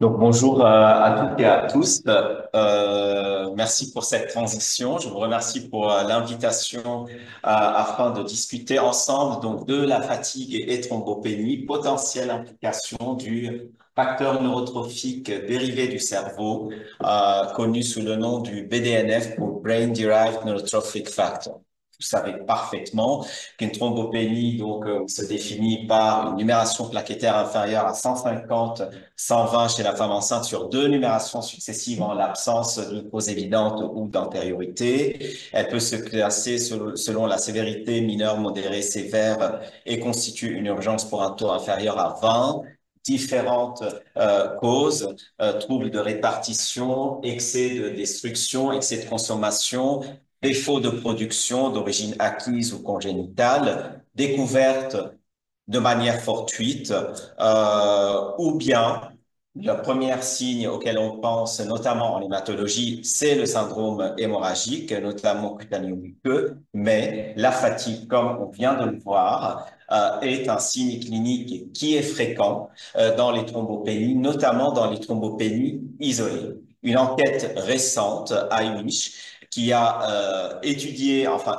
Donc bonjour à toutes et à tous. Merci pour cette transition. Je vous remercie pour l'invitation afin de discuter ensemble donc de la fatigue et thrombopénie, potentielle implication du facteur neurotrophique dérivé du cerveau, connu sous le nom du BDNF pour Brain Derived Neurotrophic Factor. Vous savez parfaitement qu'une thrombopénie se définit par une numération plaquettaire inférieure à 150 120 chez la femme enceinte sur deux numérations successives en l'absence de cause évidente ou d'antériorité. Elle peut se classer selon la sévérité mineure, modérée, sévère et constitue une urgence pour un taux inférieur à 20. Différentes causes, troubles de répartition, excès de destruction, excès de consommation, défaut de production d'origine acquise ou congénitale, découverte de manière fortuite, ou bien le premier signe auquel on pense, notamment en hématologie, c'est le syndrome hémorragique, notamment cutanéo-muqueux, mais la fatigue, comme on vient de le voir, est un signe clinique qui est fréquent dans les thrombopénies, notamment dans les thrombopénies isolées. Une enquête récente, IMISH, qui a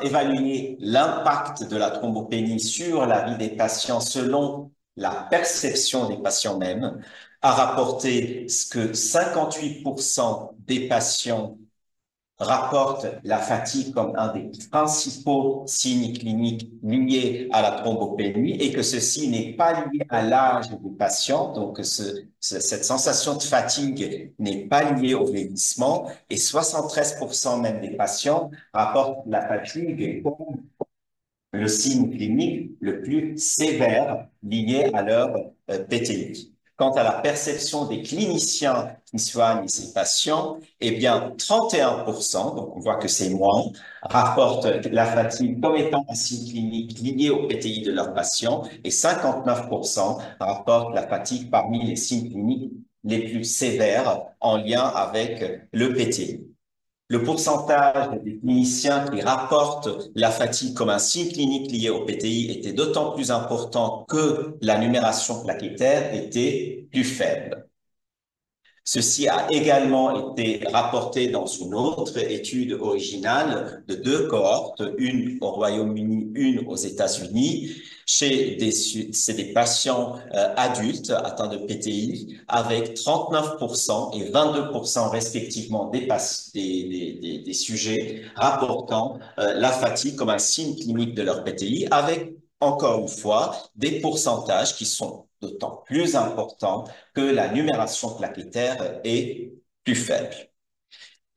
évalué l'impact de la thrombopénie sur la vie des patients selon la perception des patients mêmes, a rapporté ce que 58% des patients rapportent la fatigue comme un des principaux signes cliniques liés à la thrombopénie et que ceci n'est pas lié à l'âge du patient, donc cette sensation de fatigue n'est pas liée au vieillissement et 73% même des patients rapportent la fatigue comme le signe clinique le plus sévère lié à leur PTI. Quant à la perception des cliniciens qui soignent ces patients, eh bien, 31%, donc on voit que c'est moins, rapportent la fatigue comme étant un signe clinique lié au PTI de leurs patients et 59% rapportent la fatigue parmi les signes cliniques les plus sévères en lien avec le PTI. Le pourcentage des cliniciens qui rapportent la fatigue comme un signe clinique lié au PTI était d'autant plus important que la numération plaquettaire était plus faible. Ceci a également été rapporté dans une autre étude originale de deux cohortes, une au Royaume-Uni, une aux États-Unis, c'est des patients adultes atteints de PTI avec 39% et 22% respectivement des sujets rapportant la fatigue comme un signe clinique de leur PTI avec encore une fois des pourcentages qui sont d'autant plus importants que la numération plaquettaire est plus faible.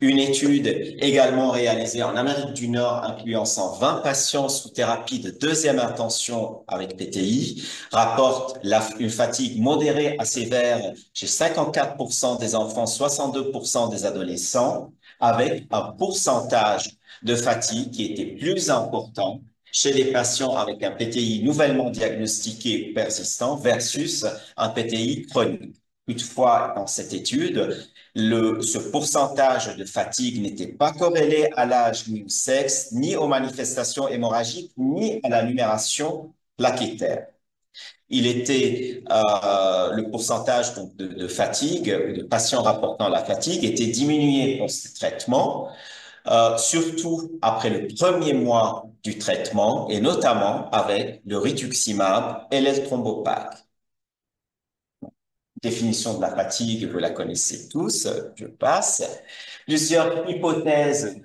Une étude également réalisée en Amérique du Nord incluant 120 patients sous thérapie de deuxième intention avec PTI rapporte une fatigue modérée à sévère chez 54% des enfants, 62% des adolescents, avec un pourcentage de fatigue qui était plus important chez les patients avec un PTI nouvellement diagnostiqué ou persistant versus un PTI chronique. Toutefois, dans cette étude, ce pourcentage de fatigue n'était pas corrélé à l'âge, ni au sexe, ni aux manifestations hémorragiques, ni à la numération plaquettaire. Le pourcentage donc, de fatigue, de patients rapportant la fatigue, était diminué pour ce traitement, surtout après le premier mois du traitement et notamment avec le rituximab et l'eltrombopag. Définition de la fatigue, vous la connaissez tous, je passe. Plusieurs hypothèses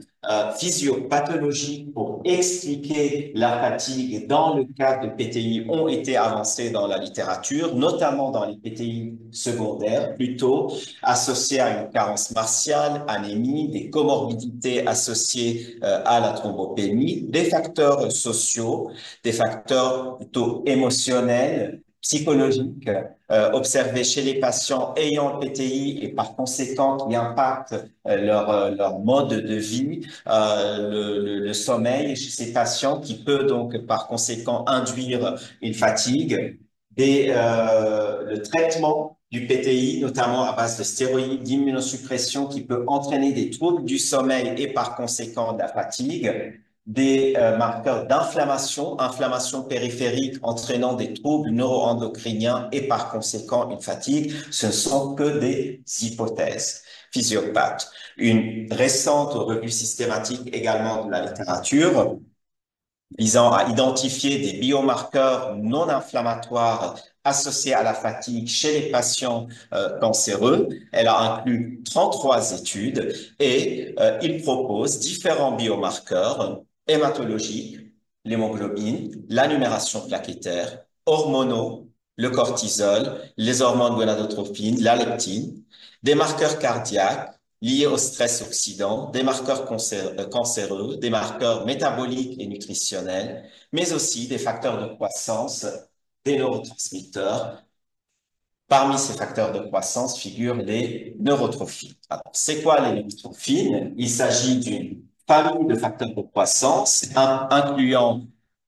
physiopathologiques pour expliquer la fatigue dans le cas de PTI ont été avancées dans la littérature, notamment dans les PTI secondaires, plutôt associées à une carence martiale, anémie, des comorbidités associées à la thrombopénie, des facteurs sociaux, des facteurs plutôt émotionnels, psychologiques, observés chez les patients ayant le PTI et par conséquent qui impactent leur mode de vie, le sommeil chez ces patients qui peut donc par conséquent induire une fatigue, le traitement du PTI, notamment à base de stéroïdes, d'immunosuppression qui peut entraîner des troubles du sommeil et par conséquent de la fatigue, des marqueurs d'inflammation, inflammation périphérique entraînant des troubles neuroendocriniens et par conséquent une fatigue. Ce ne sont que des hypothèses physiopathes. Une récente revue systématique également de la littérature visant à identifier des biomarqueurs non inflammatoires associés à la fatigue chez les patients cancéreux. Elle a inclus 33 études et il propose différents biomarqueurs hématologiques, l'hémoglobine, la numération plaquettaire, hormonaux, le cortisol, les hormones gonadotropines, la leptine, des marqueurs cardiaques, liés au stress oxydant, des marqueurs cancéreux, des marqueurs métaboliques et nutritionnels, mais aussi des facteurs de croissance, des neurotransmetteurs. Parmi ces facteurs de croissance figurent les neurotrophines. Alors, c'est quoi les neurotrophines? Il s'agit d'une famille de facteurs de croissance incluant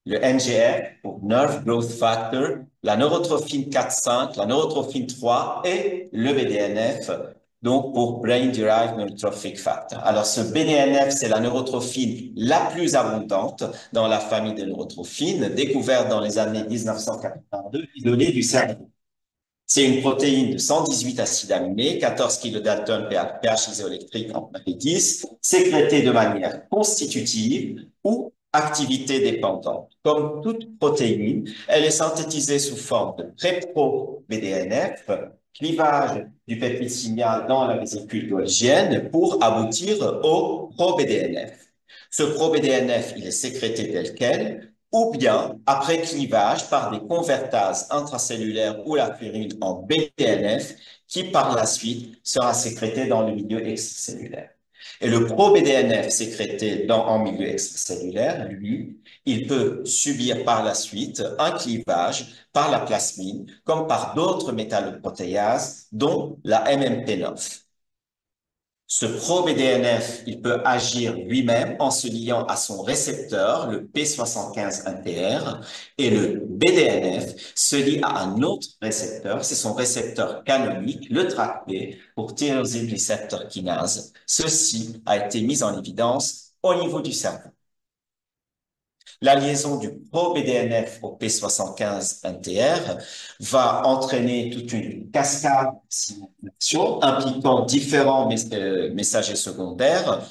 le NGF pour Nerve Growth Factor, la neurotrophine 4-5, la neurotrophine 3 et le BDNF, donc pour Brain Derived Neurotrophic Factor. Alors, ce BDNF, c'est la neurotrophine la plus abondante dans la famille des neurotrophines, découverte dans les années 1982, isolée du cerveau. C'est une protéine de 118 acides aminés, 14 kilodaltons pH isoélectrique en P10, sécrétée de manière constitutive ou activité dépendante. Comme toute protéine, elle est synthétisée sous forme de pré-pro-BDNF, clivage du peptide signal dans la vésicule golgienne pour aboutir au pro-BDNF. Ce pro-BDNF, il est sécrété tel quel, ou bien après clivage par des convertases intracellulaires ou la purine en BDNF qui par la suite sera sécrété dans le milieu extracellulaire. Et le pro-BDNF sécrété en milieu extracellulaire, lui, il peut subir par la suite un clivage par la plasmine comme par d'autres métalloprotéases dont la MMP9. Ce pro-BDNF, il peut agir lui-même en se liant à son récepteur, le P75-1TR, et le BDNF se lie à un autre récepteur, c'est son récepteur canonique, le TrkB, pour tyrosine receptor kinase. Ceci a été mis en évidence au niveau du cerveau. La liaison du pro-BDNF au P75-NTR va entraîner toute une cascade de signalisation impliquant différents messagers secondaires,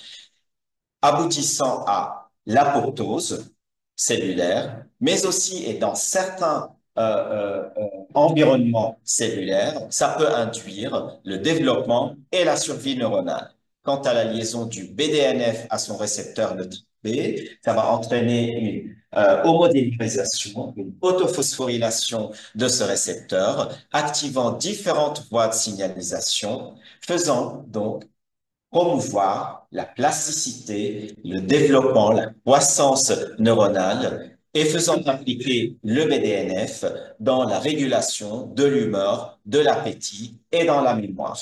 aboutissant à l'apoptose cellulaire, mais aussi, et dans certains environnements cellulaires, ça peut induire le développement et la survie neuronale. Quant à la liaison du BDNF à son récepteur de type B, ça va entraîner une homodémérisation, une autophosphorylation de ce récepteur, activant différentes voies de signalisation, faisant donc promouvoir la plasticité, le développement, la croissance neuronale et faisant impliquer le BDNF dans la régulation de l'humeur, de l'appétit et dans la mémoire.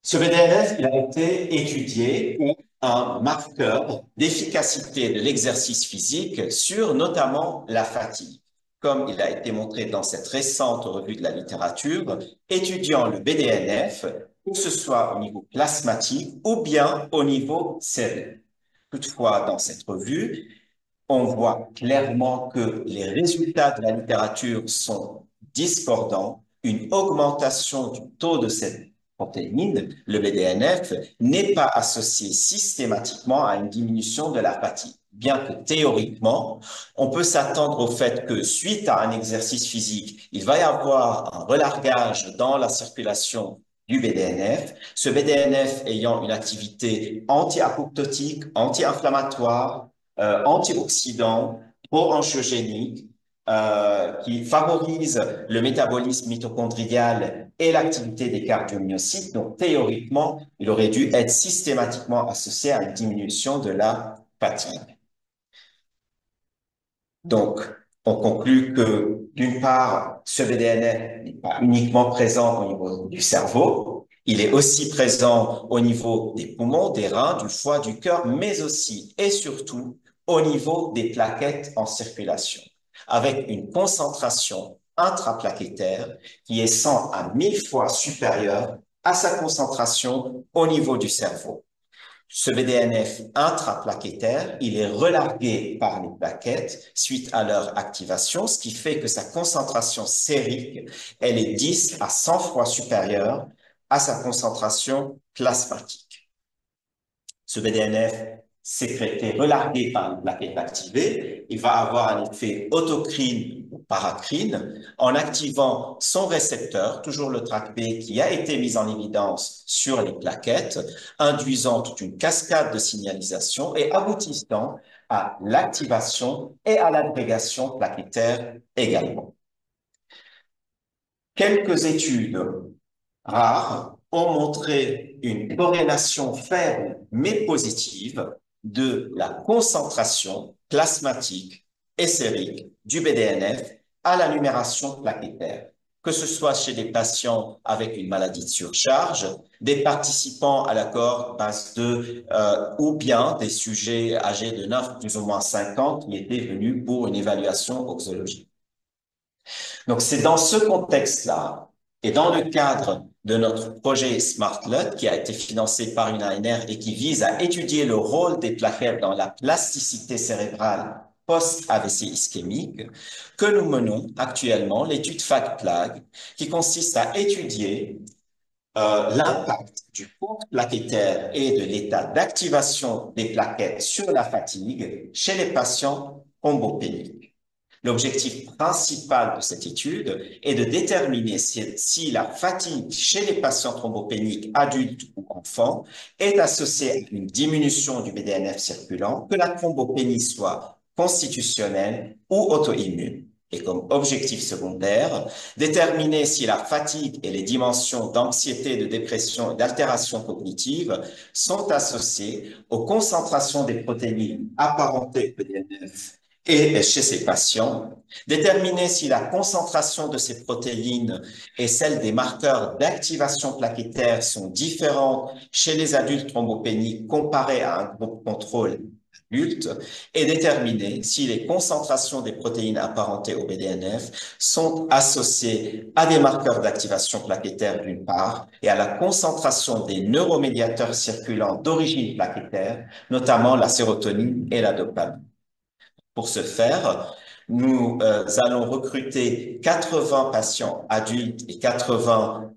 Ce BDNF, il a été étudié comme un marqueur d'efficacité de l'exercice physique sur notamment la fatigue. Comme il a été montré dans cette récente revue de la littérature, étudiant le BDNF, que ce soit au niveau plasmatique ou bien au niveau cellulaire. Toutefois, dans cette revue, on voit clairement que les résultats de la littérature sont discordants. Une augmentation du taux de cette protéine, le BDNF, n'est pas associée systématiquement à une diminution de la fatigue. Bien que théoriquement, on peut s'attendre au fait que suite à un exercice physique, il va y avoir un relargage dans la circulation du BDNF, ce BDNF ayant une activité anti-apoptotique, anti-inflammatoire, antioxydant, pro-angiogénique, qui favorise le métabolisme mitochondrial et l'activité des cardiomyocytes. Donc, théoriquement, il aurait dû être systématiquement associé à une diminution de la fatigue. Donc, on conclut que, d'une part, ce BDNF n'est pas uniquement présent au niveau du cerveau, il est aussi présent au niveau des poumons, des reins, du foie, du cœur, mais aussi et surtout au niveau des plaquettes en circulation, avec une concentration intraplaquettaire qui est 100 à 1000 fois supérieure à sa concentration au niveau du cerveau. Ce BDNF intraplaquettaire, il est relargué par les plaquettes suite à leur activation, ce qui fait que sa concentration sérique, elle est 10 à 100 fois supérieure à sa concentration plasmatique. Ce BDNF sécrété, relargué par une plaquette activée, il va avoir un effet autocrine ou paracrine en activant son récepteur, toujours le TrkB, qui a été mis en évidence sur les plaquettes, induisant toute une cascade de signalisation et aboutissant à l'activation et à l'agrégation plaquettaire également. Quelques études rares ont montré une corrélation faible mais positive de la concentration plasmatique et sérique du BDNF à la numération plaquettaire, que ce soit chez des patients avec une maladie de surcharge, des participants à la cohorte base 2 ou bien des sujets âgés de 9 plus ou moins 50 qui étaient venus pour une évaluation oxologique. Donc, c'est dans ce contexte-là et dans le cadre de notre projet SmartLut qui a été financé par une ANR et qui vise à étudier le rôle des plaquettes dans la plasticité cérébrale post-AVC ischémique, que nous menons actuellement l'étude FACPLAG qui consiste à étudier l'impact du compte plaquettaire et de l'état d'activation des plaquettes sur la fatigue chez les patients thrombopéniques. L'objectif principal de cette étude est de déterminer si la fatigue chez les patients thrombopéniques adultes ou enfants est associée à une diminution du BDNF circulant, que la thrombopénie soit constitutionnelle ou auto-immune. Et comme objectif secondaire, déterminer si la fatigue et les dimensions d'anxiété, de dépression et d'altération cognitive sont associées aux concentrations des protéines apparentées au BDNF et chez ces patients, déterminer si la concentration de ces protéines et celle des marqueurs d'activation plaquettaire sont différentes chez les adultes thrombopéniques comparés à un groupe contrôle adulte et déterminer si les concentrations des protéines apparentées au BDNF sont associées à des marqueurs d'activation plaquettaire d'une part et à la concentration des neuromédiateurs circulants d'origine plaquettaire, notamment la sérotonine et la dopamine. Pour ce faire, nous allons recruter 80 patients adultes et 80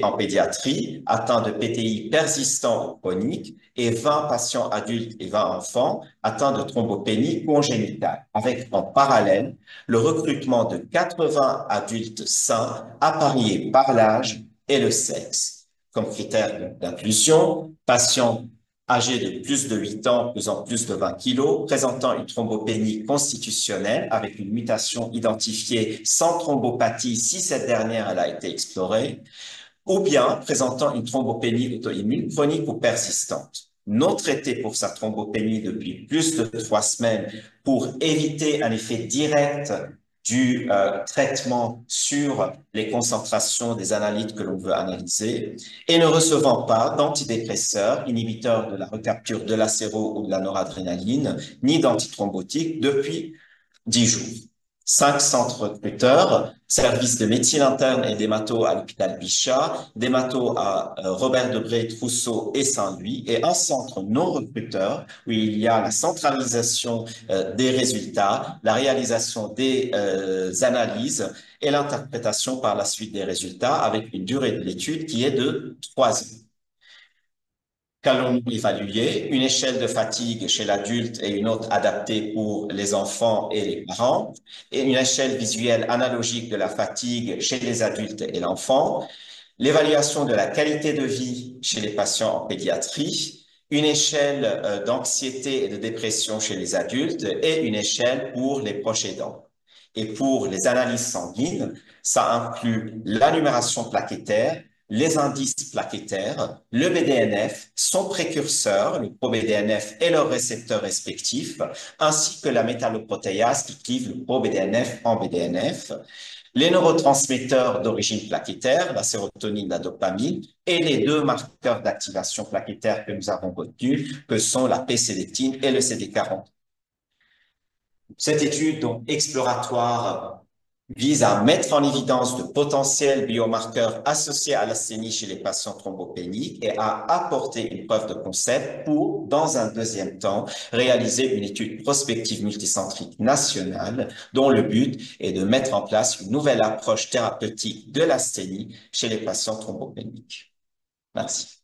en pédiatrie atteints de PTI persistant ou chronique et 20 patients adultes et 20 enfants atteints de thrombopénie congénitale, avec en parallèle le recrutement de 80 adultes sains appariés par l'âge et le sexe. Comme critère d'inclusion, patients âgés de plus de 8 ans, pesant plus de 20 kilos, présentant une thrombopénie constitutionnelle avec une mutation identifiée sans thrombopathie si cette dernière elle a été explorée, ou bien présentant une thrombopénie auto-immune chronique ou persistante. Non traité pour sa thrombopénie depuis plus de 3 semaines pour éviter un effet direct du traitement sur les concentrations des analytes que l'on veut analyser et ne recevant pas d'antidépresseurs, inhibiteurs de la recapture de l'acéro ou de la noradrénaline, ni d'antithrombotiques depuis 10 jours. 5 centres recruteurs, service de médecine interne et d'hémato à l'hôpital Bichat, d'hémato à Robert Debré, Trousseau et Saint-Louis, et un centre non recruteur où il y a la centralisation des résultats, la réalisation des analyses et l'interprétation par la suite des résultats avec une durée de l'étude qui est de 3 ans. Qu'allons-nous évaluer? Une échelle de fatigue chez l'adulte et une autre adaptée pour les enfants et les parents, et une échelle visuelle analogique de la fatigue chez les adultes et l'enfant, l'évaluation de la qualité de vie chez les patients en pédiatrie, une échelle d'anxiété et de dépression chez les adultes et une échelle pour les proches aidants. Et pour les analyses sanguines, ça inclut la numération plaquettaire, les indices plaquettaires, le BDNF, son précurseur, le pro-BDNF et leurs récepteurs respectifs, ainsi que la métalloprotéase qui clive le pro-BDNF en BDNF, les neurotransmetteurs d'origine plaquettaire, la sérotonine, la dopamine, et les 2 marqueurs d'activation plaquettaire que nous avons retenus, que sont la p-sélectine et le CD40. Cette étude donc exploratoire vise à mettre en évidence de potentiels biomarqueurs associés à l'asthénie chez les patients thrombopéniques et à apporter une preuve de concept pour, dans un deuxième temps, réaliser une étude prospective multicentrique nationale dont le but est de mettre en place une nouvelle approche thérapeutique de l'asthénie chez les patients thrombopéniques. Merci.